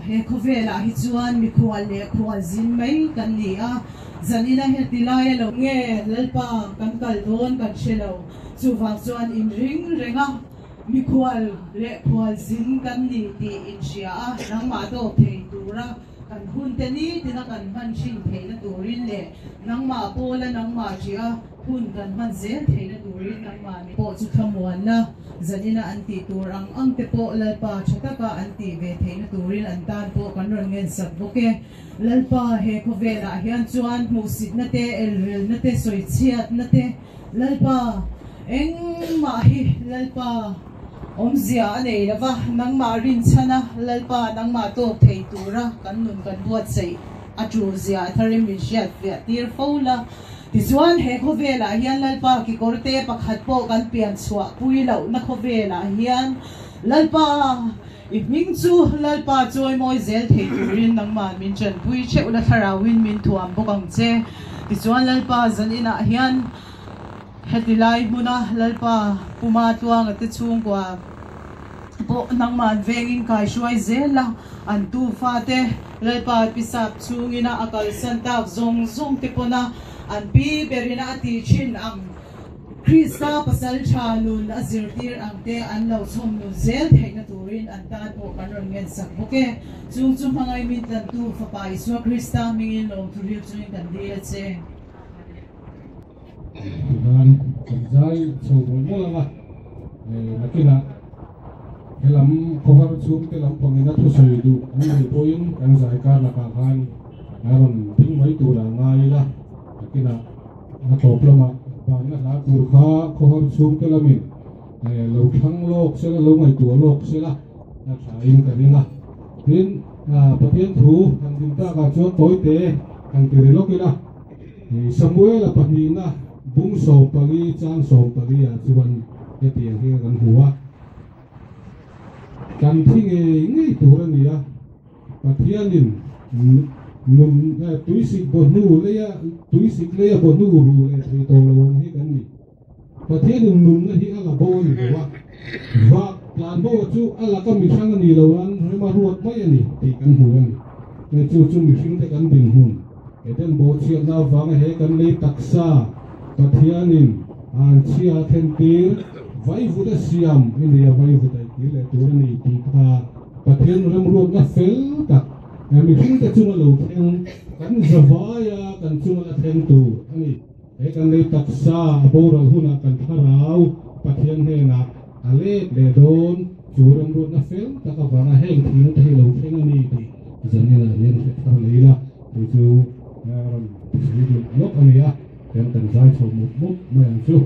he khovela hi chuan mi khual le khual zin mai kan ni a zanina he tilai lo nge lalpa kan kal don kan shelo chuwang chuan in ring renga mi khual le khual zin kan ni ti in sia a nangma do thei tura kan hun te ni tina kan man shin thei na turin le nangma pola nangma chia hun kan man zel thei na turin nangma mi po chu thamuan na zanina anti turang ang te po lalpa chataka anti ve thei na turin an tan po kan ron ngen sak boke lalpa he khovela hian chuan musit na te elrel na te soi chiat na te lalpa eng ma hi lalpa omzia nei lava nangma rin chana lalpa nangma to thei tura kan nun kan buat sei atu zia tharim min shiat ve tir fola tizuan he khovela hian lalpa ki korte pakhat po kan pian chua pui lo na khovela hian lalpa iming chu lalpa choi moi zel thei turin nangma min chan pui che ula tharawin min thuam bokang che tizuan lalpa zanina hian hetilai muna lalpa puma tuang ate chung kwa po nangman vengin kai shuai zela an tu fate lalpa pisap chungina akal santak zong zong tipona an pi berina ati chin ang Krista pasal chanun azirtir ang te an lau som nu zel thei na turin an tan po kanron ngen sak boke chung chung hangay min tan tu fapai so Krista mingin lo turil chung kan dia che dan kerjai semua lah nakina dalam kohar chung dalam pengina tu seidu ni poin yang saya katakan naron ting mai tu rangai lah nakina atau pelama banyak lah kurha kohar chung dalamin lo thang lok sela lo mai tu lok sela nak sain kalina tin patien thu kan dinta ka chu toi te kan tiri lokila Samuel apahina bung so pagi chang so pagi ya chuan e tiang hi kan huwa kan thinge ngai turan ya pathianin nun tuisik bonu leya bonu ru le thei to lawang hi kan ni pathianin nun na hi ala bon wa va plan bo chu ala ka mi thang ni lawan rema ruat mai ani ti kan huwan ne chu mi hring te kan ding hun eten bo chiat na wang he kan le taksa pathianin an chia thentir vai vuda siam india vai vuda ile turani ti kha pathian ram ruat na fel tak mi hring te chu lo theng kan zawaya kan chu la theng tu ani he kan le taksa boral huna kan tharau pathian he na ale le don churam ruat na fel tak awanga heng thing te lo theng ani ti zanina yen se thar leila chu lúc anh ya em cần giải số một mút mềm chú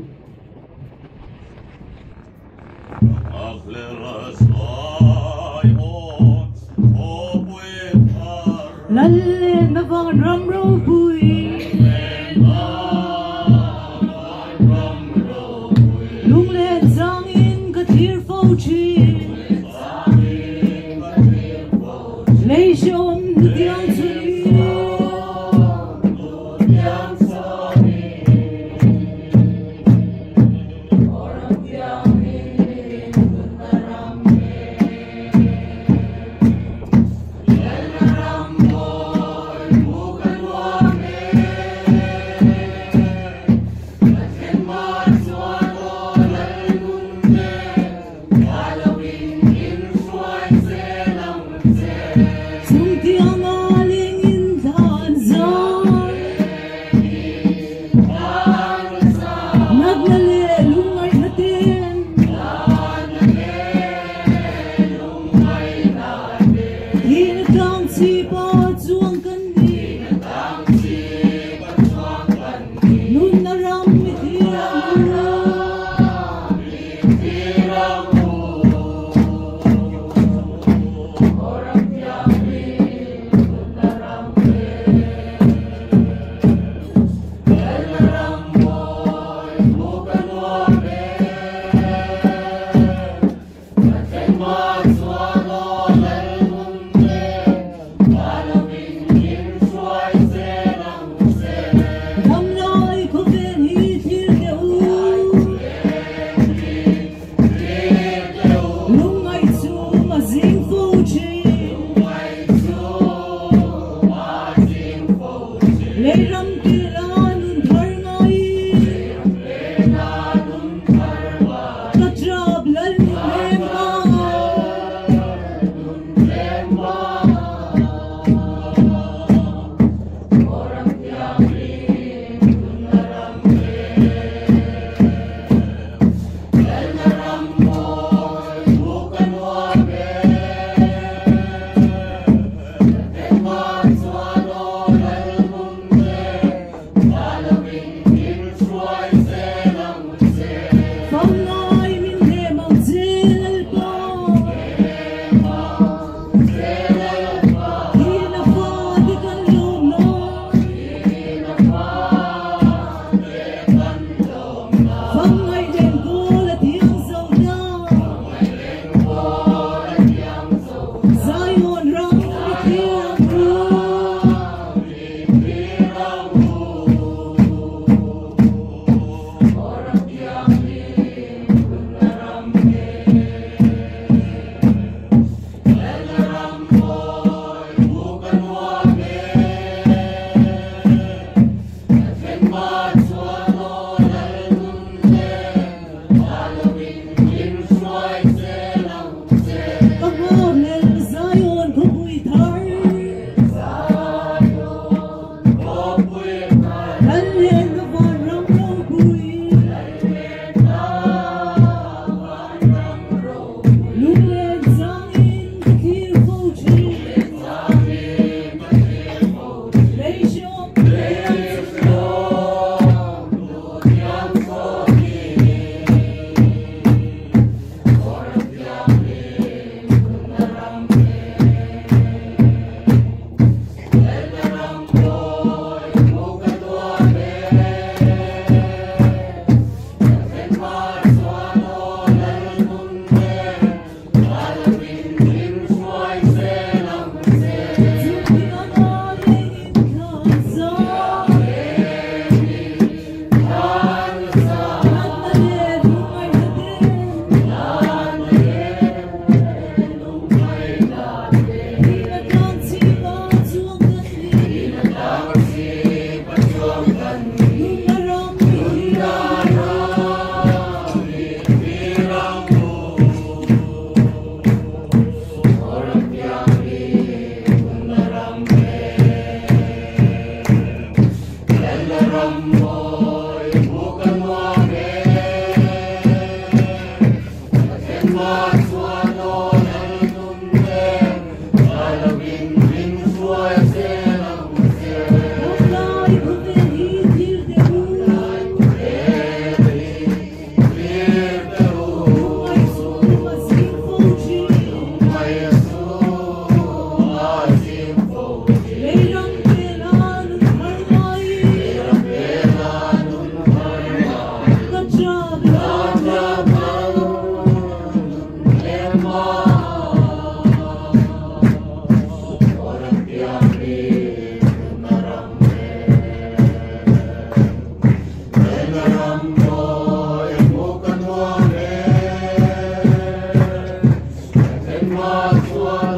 lal na vang ram ro bui lung lên giang in cái thier phâu chi lấy chôm tiếng ma suan